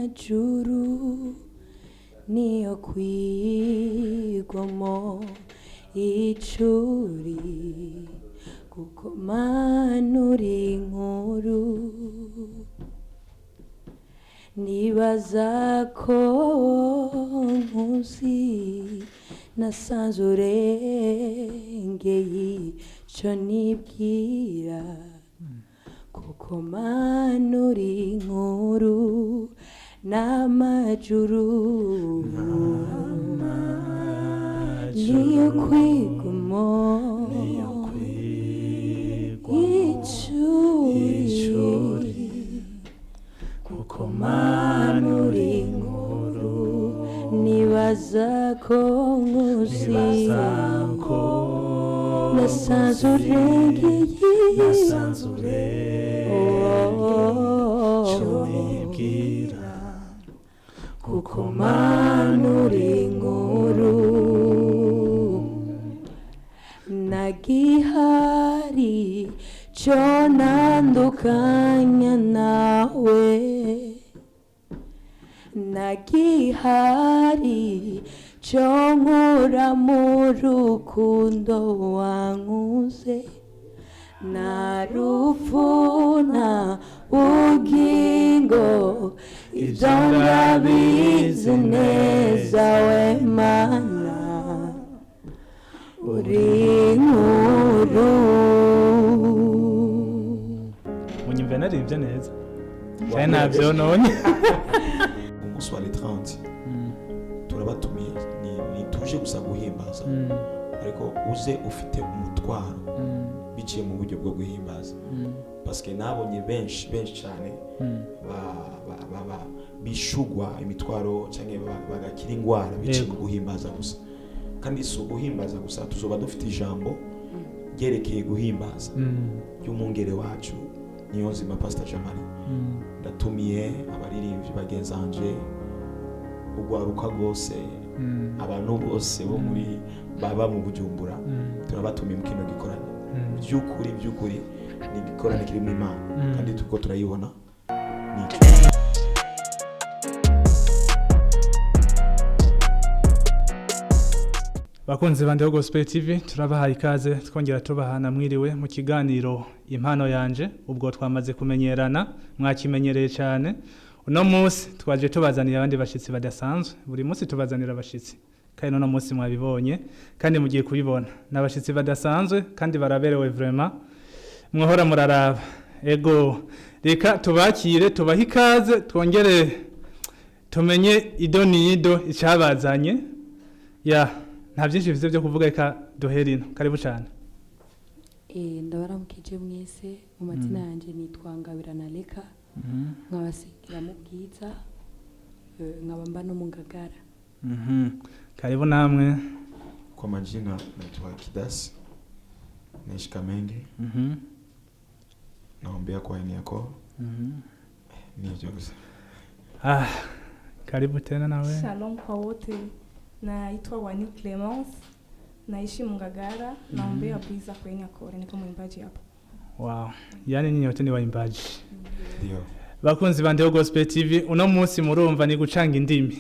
n'amajuru niyo kwigwamo icuri kuko manura inkuru nibaza ko nkuzi nasanze urengeye ico nibwira kuko manura inkuru n'amajuru niyo kwigwamo icuri kuko manura inkuru nibaza ko nkuzi nasanze urengeye ico nibwira kuko manura inkuru nagihari co nandukanya nawe nagihari co nkura mu rukundo wankuze na rupfu na bugingo ivyo ndabizi neza we Mana uri inkuru munyumve narivye neza cyane navyo none umunsi wa le 30 turabatumiye ni tuje gusa guhimbaza ariko uze ufite umutwaro biciye mu buryo bwo guhimbaza parce que nabonye benshi cyane bishugwa imitwaro cyangwa bagakira ingwara biciye mu guhimbaza gusa kandi si uguhimbaza gusa tuzoba dufite ijambo ryerekeye guhimbaza y'umwungere wacu Niyonzima Pastor Jamari ndatumiye abaririmbyi bagenzanje ugwaruka rwose abantu bose bo muri baba mu Bujumbura turabatumiye mu kino gikoranye by'ukuri ni gikorane kiri mu Imana kandi tuko turayibona nico bakunzi bande ho Gospel TV turabahaye ikaze twongera tubahana mwiriwe mu kiganiro impano yanje ubwo twamaze kumenyerana mwakimenyereye cyane uno munsi twaje tubazanira abandi bashitsi badasanzwe buri munsi tubazanira abashitsi kandi uno munsi mwabibonye kandi mugiye kubibona n'abashitsi badasanzwe kandi baraberewe vraiment mwahora muraraba ego reka tubakire tubaha ikaze twongere tumenye idonido icabazanye nta byinshi bize byo kuvuga reka duherino karibu cyane ndabaramukije mwese mu mazina yanjye nitwa Ngabirana Leka nkabasigira mu bwiza nkaba mba no mu Ngagara karibu namwe kwa majina naitwa Kidasi naishi Kamenge naombea kwa eni yako nivyo gusa karibu tena nawe Shalom kwa wote naitwa Wani Clemence naishi Ngagara naombea bwiza kwa eni yako niko mwimbaji hapa wow yani nyinyi wote ni waimbaji ndio bakunzi bande ho Gospel TV uno munsi murumva ni gucanga indimi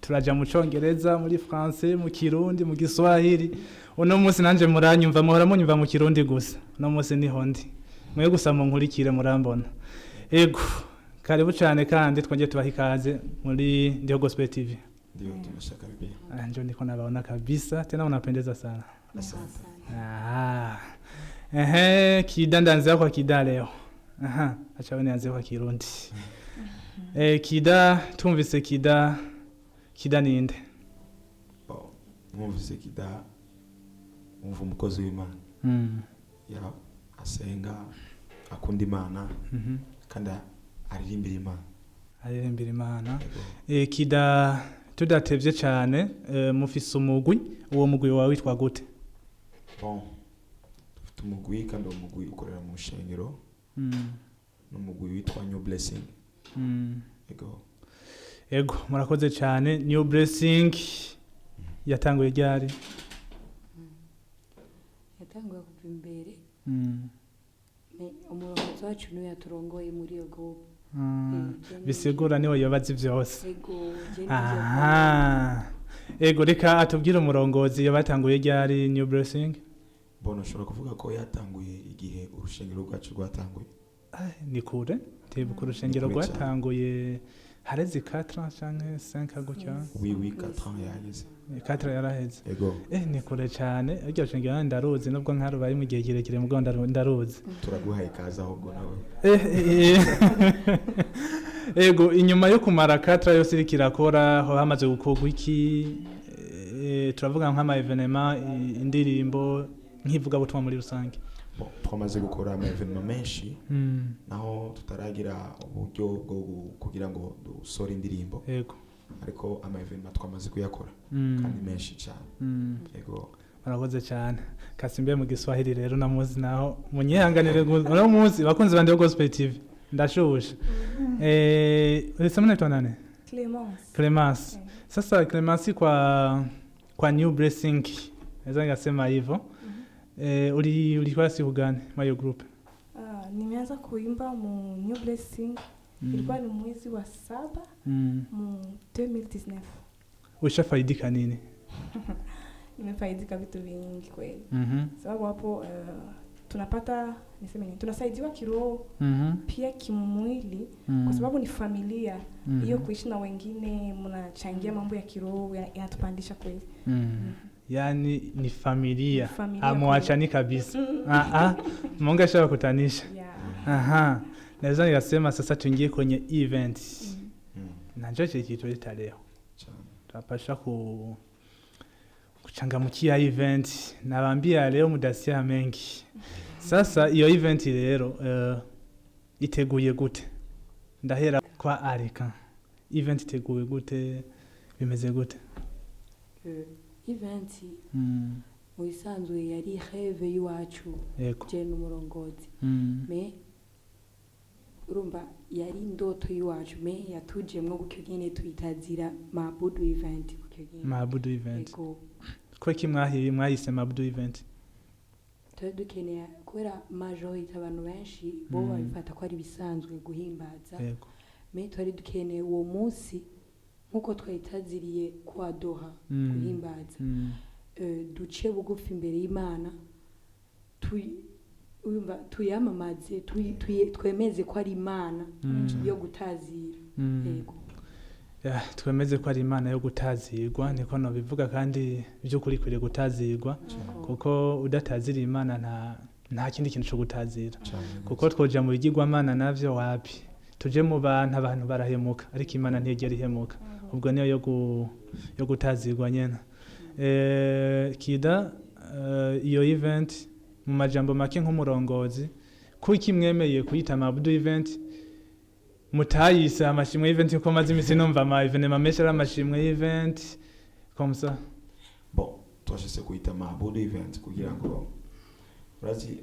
turaja mu Congereza muri France mu Kirundi mu Giswahili uno munsi nanje muranyumva muhora munyumva mu Kirundi gusa uno munsi niho ndi mwe gusa mu nkurikire murambona ego karibu cyane kandi twongeye tubaha ikaze muri Ndio Gospel TV ndio tumeshaka bibi ndio niko nabaona kabisa tena unapendeza sana asante Kida ndanze kwa Kida leo acha nianze kwa Kirundi Kida tumvise Kida ninde mwumvise Kida umva umukozi w'Imana ya asenga akunda Imana kandi aririmbira Imana Kida tudatevye cyane mufise umugwi uwo mugwi wawe witwa gute dufite umugwi kandi uwo mugwi ukorera mu shengero n'umugwi witwa New Blessing ego murakoze cyane New Blessing yatanguye ryari yatanguye kuva imbere umurongozi wacu niwe yaturongoye muri iyo group. Bisigura niwe yobazi byose. Ego Aha. Ego reka atubwire umurongozi yabatanguye ryari New Blessing. Bono ushobora kuvuga ko yatanguye igihe urushengero rwacu rwatanguye. Ni kure tebuka urushengero rwatanguye hareze 4 ans canke 5 gutyo. Oui 4 ans yaheze. 4 yaraheze. Ego. Ni kure cyane iryo shengero ndaruzi nubwo nkarubaye mu gihe kirekire mu Rwanda ndaruzi. Turaguhaye kaza ahubwo nawe. Ego inyuma yo kumara 4 yose rikirakora ho hamaze gukogwa iki turavuga nk'ama evenement indirimbo nkivuga butumwa muri rusange. Twamaze gukora ama evenement menshi naho tutaragira uburyo bwo kugira ngo dusore indirimbo. Yego. Ariko ama evenement twamaze kuyakora kandi menshi cyane. Yego. Murakoze cyane. Kasimbe mu Giswahili rero namuzi naho munyihanganire uno munsi bakunze bande Gospel TV. Ndashusha. Ulisema naitwa nani? Clemence. Sasa Clemence kwa New Blessing. Naweza ngasema hivyo. Ulikuwa siku gani Mayo Group? Nimeanza kuimba mu New Blessing ilikuwa ni mwezi wa 7 mu 2019. Ushafaidika nini? Nimefaidika vitu vingi kweli. Sababu hapo tunapata niseme nini? Tunasaidiwa kiroho pia kimwili kwa sababu ni familia. Hiyo kuishi na wengine mnachangia mambo ya kiroho yanatupandisha kweli. Yani ni familia. Amwachani kabisa. Mungu ashakutanisha. Aha. Naweza nikasema sasa tuingie kwenye event. Na njoo kitu leo. Tunapasha kuchangamkia event. Nawaambia leo mudasia mengi. Sasa iyo event rero iteguye gute? Ndahera kwa Arika. Event iteguye gute? Bimeze gute? Event muisanzwe yari rêve yiwacu je n'umurongozi. Me urumva yari ndoto yiwacu me yatujemwe gukyo nyene tuyitazira Mabudu event gukyo nyene. Mabudu event. Ko mwahise Mabudu event? Dukeneye kubera majority abantu benshi bo babifata ko ari bisanzwe guhimbaza. Me twari dukeneye uwo munsi nkuko twayitaziriye kwa Doha guhimbaza. Duce bugufi imbere y'Imana tuyamamaze twemeze ko ari Imana yo gutazira. Yego. Twemeze ko ari Imana yo gutazirwa niko no bivuga kandi by'ukuri kwire gutazirwa kuko udatazira Imana nta kindi kintu cyo gutazira kuko twoja mu bigirwamana navyo wapi tuje mu abantu barahemuka ariko Imana ntiyegera ihemuka ubwo niyo yo gutazirwa nyene. Kida iyo event mu majambo make nk'umurongozi kuki mwemeye kuyita Mabudu event mutayise amashimwe event ko maze imisi numva ama evenement menshi ari amashimwe event comme ça. Bon, twashise kuyita Mabudu event kugira ngo urazi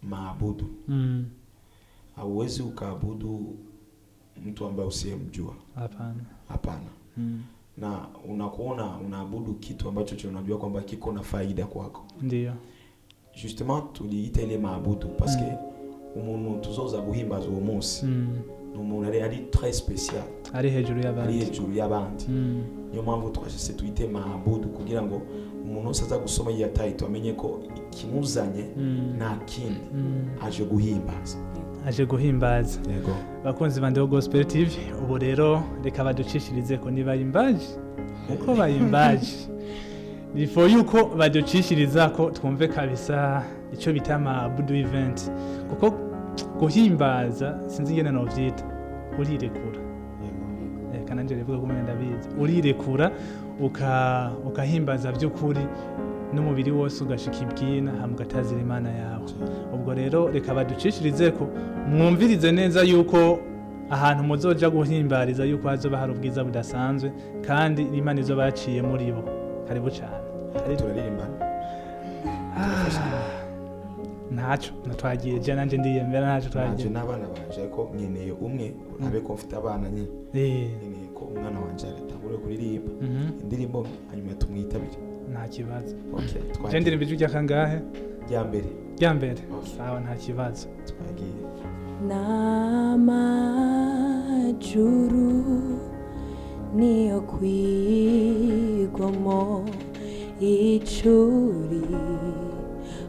Mabudu. Hauwezi ukaabudu mtu ambaye usiyemjua. Hapana. Na unakuona unaabudu kitu ambacho unajua kwamba kiko na faida kwako. Ndio. Justement tuliita ile Mabudu parce que umuntu tuzoza guhimbaza uwo munsi. Umuntu ari très spécial. Ari hejuru y'abandi. Niyo mpamvu twashise tuyite Mabudu kugira ngo umuntu usaza gusoma iyi title amenye ko ikimuzanye nta kindi aje guhimbaza. Yego. Bakunzi bande Gospel TV ubu rero reka baducishirize ko niba imbaje uko bayimbaje before yuko baducishiriza ko twumve kabisa ico bita Mabudu event kuko guhimbaza sinzi ngene no vyita urirekura. Kana nje revuga ko mwenda bizi urirekura ukahimbaza by'ukuri n'umubiri wose ugashika ibwina hamgatazira Imana yawe. Ubwo rero reka baducishirize ko mwumvirize neza yuko ahantu muzoja guhimbariza yuko hazoba hari ubwiza budasanzwe kandi Imana izo baciye muri bo. Karibu cyane. Turaririmbana. Nacho natwagiye je nanje ndiyemera nacho twagiye. N'abana banje ko nkeneye umwe abe ko mfite abana nyine. Nkeneye ko umwana wanje atabure kuririmba indirimbo hanyuma tumwitabire. Nta kibazo. Okay. Je ndirimba ijwi kangahe? rya mbere sawa nta kibazo twagiye n'amajuru niyo kwigwamo icuri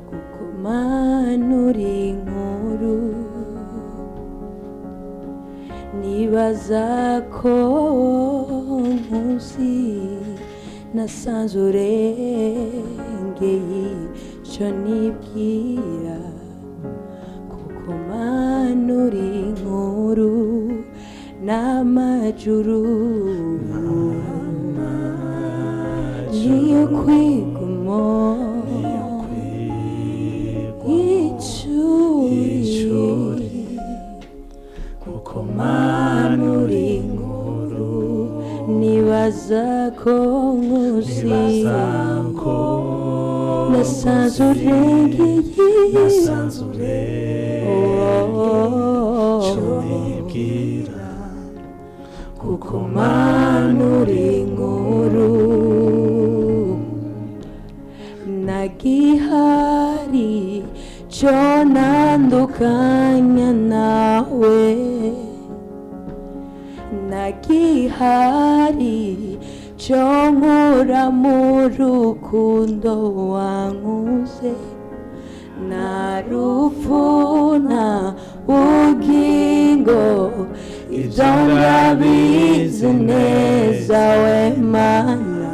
kuko manura inkuru nibaza ko nkusi nasanze urengeye ico nibwira kuko manura inkuru n'amajuru niyo kwigwamo icuri kuko manura inkuru nibaza ko nkusi nasanze urengeye nibwira kuko manura inkuru nagihari co nandukanya nawe nagihari co nkura mu rukundo wankuze narupfu nta bugingo ivyo ndabizi neza we mana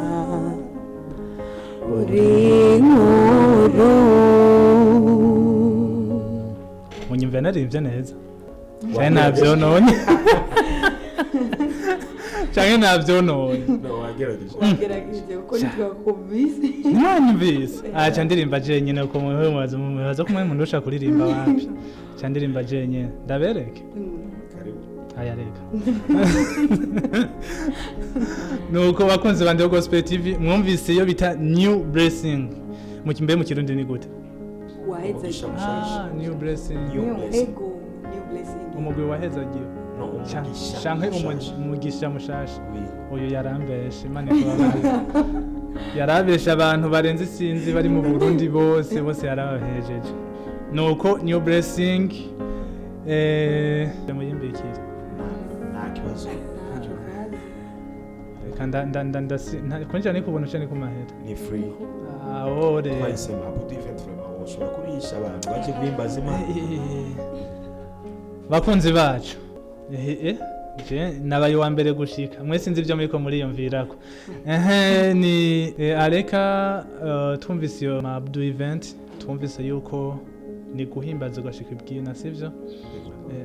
uri inkuru munyumve narivye neza canke navyononye canke navyononye wagerageje kuko ntitwakumvise mwumvise aca ndirimba jenyene uko mubaza ko mwe ndusha kuririmba wapi ca ndirimba jenyene ndabereke aya reka nuko bakunze bande Gospel TV mwumvise iyo bita New Blessing mu kimbe mu kirundi ni gute waheza New Blessing new blessing umugwi wahezagiye canke umugisha mushasha uyu yarambeshe imana ikababara yarabesha abantu barenze isinzi bari mu Burundi bose yarabahejeje nuko New Blessing muyimbikira nta kibazo konja ni kubona cyane kumahera ni free ore twahisemo Abudu Event vraiment ushobora kurisha abantu baje guhimbaza Imana bakunzi bacu je nabaye wa mbere gushika mwe sinzi ibyo muri ko muriyumvirako ni areka twumvise iyo Abudu Event twumvise yuko ni guhimbaza gashika ibwina sivyo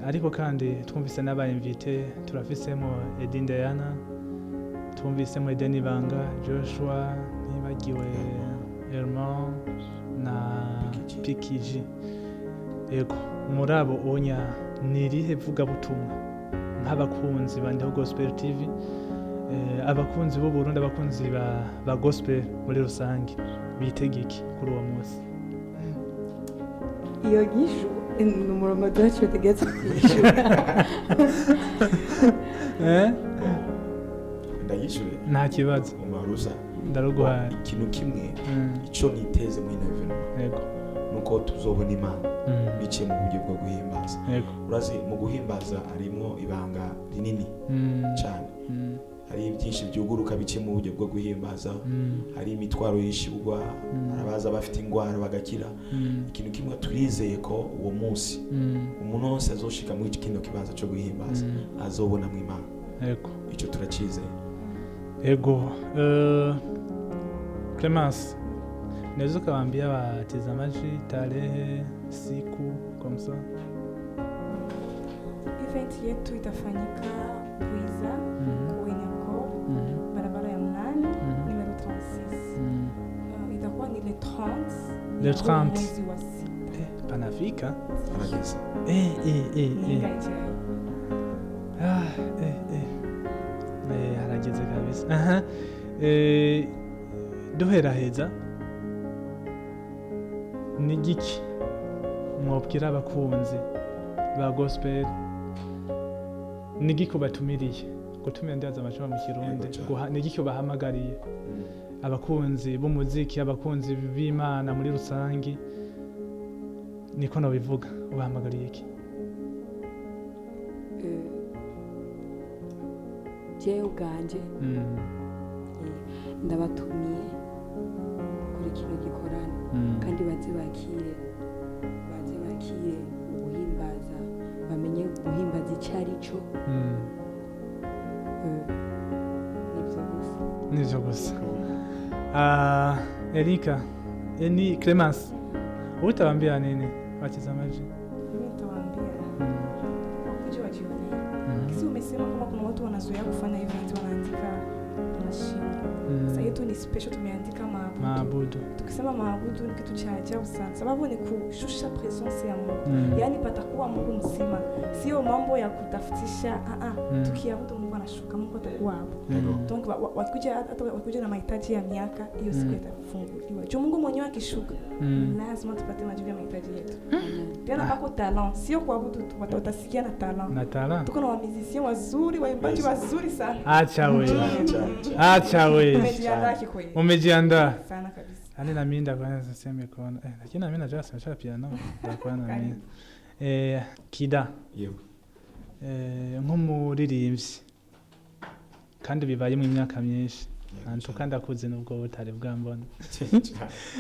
ariko kandi twumvise n'abayimvite turafisemo Edin Diana twumvisemo Eden Ibanga Joshua nibagiwe Herman na PKG yego murabo onya nirihe vuga butumwa nk'abakunzi bandeho Gospel TV abakunzi b'u Burundi abakunzi ba Gospel muri rusange bitegeki kuri uwo munsi iyo gishu n'umurongo dacu tegetse kwishura ndayishuye nta kibazo umaruza ndaruguhaye ikintu kimwe ico niteze muri November yego nuko tuzobona Imana biciye mu buryo bwo guhimbaza yego urazi mu guhimbaza harimo ibanga rinini cyane hari byinshi byuguruka biciye mu buryo bwo guhimbaza hari imitwaro yishurwa arabaza bafite ingwara bagakira ikintu kimwe turizeye ko uwo munsi umuntu wese azoshika muri kino kibanza cyo guhimbaza azobona mu Imana yego ico turacizeye yego Clemence Nezo kawambia watazamaji tarehe siku comme ça. Event yetu itafanyika Bwiza Kwenyako barabara ya 8 numero 36. Itakuwa ni le 30. Le 30. Mwezi wa 6. Panafika. Arageze. Harageze kabisa. Duheraheza ni giki mwobwira abakunzi ba Gospel ni giki batumiriye gutumira ndaza amashama mu Kirundi ni giki bahamagariye abakunzi b'umuziki abakunzi b'Imana muri rusangi niko nobivuga ubahamagariye iki? jewe ubwanje ndabatumiye kuri kino gikorano kandi baze bakire ubuhimbaza, bamenye guhimbaza icyo ari cyo. Nivyo gusa. Erika, Eni Clemence, utawaambia nini watazamaji? Nitawaambia wakuje wajione. Kisi umesema kama kuna watu wanazoea kufanya event wanaandika mashimo. Sasa yetu ni special, tumeandika maabudu. Tukisema maabudu ni kitu cha ajabu sana, sababu ni kushusha presence ya Mungu. Yaani patakuwa Mungu mzima, sio mambo ya kutafutisha. Tukiabudu Mungu anashuka, Mungu atakuwa hapo. Donc wakikuja na mahitaji ya miaka, hiyo siku itafunguliwa. Jo, Mungu mwenyewe akishuka, lazima tupate majibu ya mahitaji yetu. Tena pako talent, sio kuabudu tu, watasikia na talent. Na talent. Tuko na wamizisia wazuri, waimbaji wazuri sana. Acha wewe. Umejiandaa kikweli? Umejiandaa Sana kabisa. Ani na mimi ndakwanza sema ikono. Lakini na mimi najua sasa piano. Ndakwana na mimi. Kida. Yego. Nk'umuririmbyi kandi bibaye mu myaka myinshi, antuka ndakuze nubwo butari bwambona.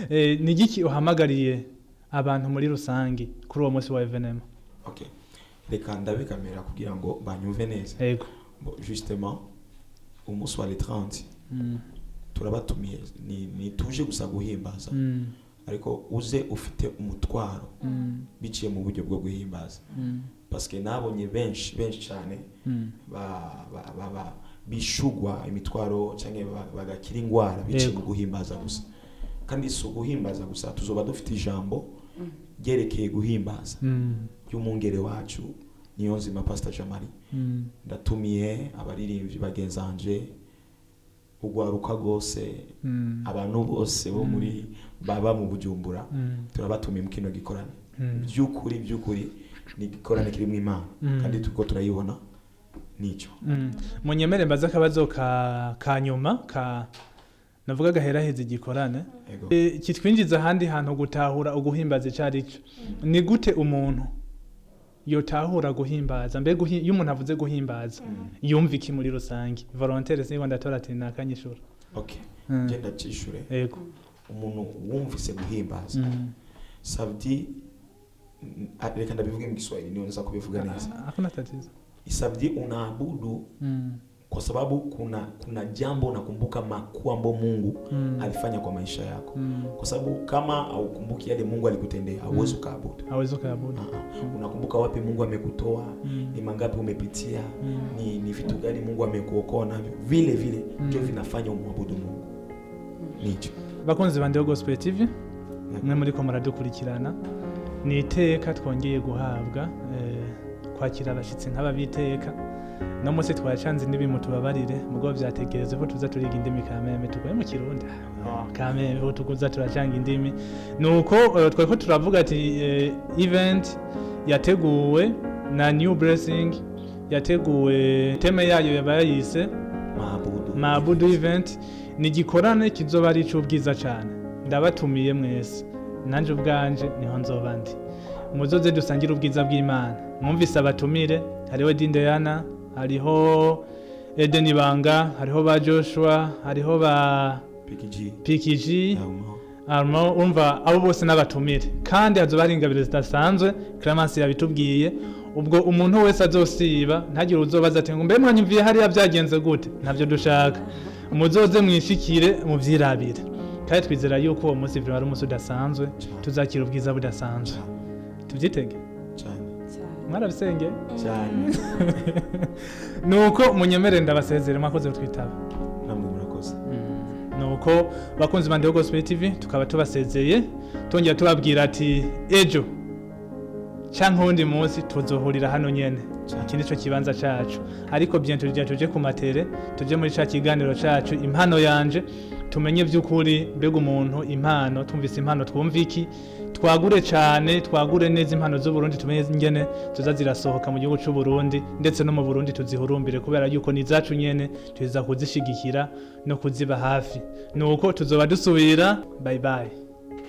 Ni igiki uhamagariye abantu muri rusangi kuri uwo munsi wa evenement? Okay, reka ndabe kamera kugira ngo banyumve neza. Yego. Justement umunsi wa le 30 turabatumiye, ni tuje gusa guhimbaza, ariko uze ufite umutwaro biciye mu buryo bwo guhimbaza, parce que nabonye benshi cyane bishugwa imitwaro cyangwa bagakira ingwara biciye mu guhimbaza gusa. Kandi si guhimbaza gusa, tuzoba dufite ijambo ryerekeye guhimbaza y'umungere wacu Niyonzima Pastor Jamari. Ndatumiye abaririmbyi bagenzanje, ugwaruka gose, abantu bose bo muri baba mu Bujumbura, turabatumiye mu kino gikorane. Byukuri ni gikorane kiri mu Imana, kandi tuko turayibona nico. Munyemere mbaza akabazo ka nyuma navuga gaheraheze igikorane. Kitwinjiza handi hantu gutahura uguhimbaza icari cyo. Ni gute umuntu yotahura guhimbaza? Mbega iyo umuntu avuze guhimbaza yumva iki muri rusangi? Volontaire singo ndatora ati nakanyishura. Okay. Genda cishure. Yego. Umuntu wumvise guhimbaza. Sabdi reka ndabivuge mu Kiswahili niyo nza kubivuga neza. Hakuna tatizo. Isabdi unaabudu kwa sababu kuna jambo unakumbuka makuu ambayo Mungu alifanya kwa maisha yako. Kwa sababu kama haukumbuki yale Mungu alikutendea, hauwezi kuabudu. Unakumbuka wapi Mungu amekutoa, ni mangapi umepitia, ni vitu gani Mungu amekuokoa navyo. Vile ndio vinafanya umwabudu Mungu. Nicho. Bakunzi bande Gospel TV, mwe muri ko muradukurikirana. Ni iteka twongeye guhabwa kwakira abashitsi nk'ababiteka. No munsi twacanze indimu tubabarire, mugo byategereze ko tuza turiga indimi kameme tugoye mu Kirundi. Kameme ho tukuza turacanga indimi. Nuko twako turavuga ati event yateguwe na New Blessing, yateguwe teme yayo yabayise Maabudu event. Ni gikorane kizoba ari cy'ubwiza cyane. Ndabatumiye mwese, nanje ubwanje niho nzoba ndi. Muzoze dusangira ubwiza bw'Imana. Mwumvise abatumire, hariho Dindeana, hariho Eden Banga, hariho ba Joshua, hariho ba PKG, Armo, umva abo bose n'abatumire. Kandi azoba ari ingabire zidasanzwe, Clemence yabitubwiye. Ubwo umuntu wese azosiba ntagire uzobaza ati ngo mbe mwanyumviye hariya byagenze gute? Ntabyo dushaka. Muzoze mwishikire muvyirabire. Kandi twizera yuko uwo munsi ari umunsi udasanzwe, tuzakira ubwiza budasanzwe. Tubyitege cyane. Mwarabisenge cyane. Nuko munyemere ndabasezere mwakoze twitaba. Namwe murakoze. Nuko bakunzi bande Gospel TV tukaba tubasezeye, tongera tubabwira ati ejo canke undi munsi tuzohurira hano nyene. Iki nico kibanza cacu. Ariko bientôt tuje ku matere, tuje muri ca kiganiro cacu impano yanje, tumenye by'ukuri mbega umuntu impano, tumvise impano twumviki, twagure cyane, twagure neza impano z'u Burundi, tumenye ingene tuzazirasohoka mu gihugu cy'u Burundi, ndetse no mu Burundi tuzihurumbire kubera yuko ni zacu nyene, tuza kuzishigikira no kuziba hafi. Nuko tuzoba dusubira. Bye bye.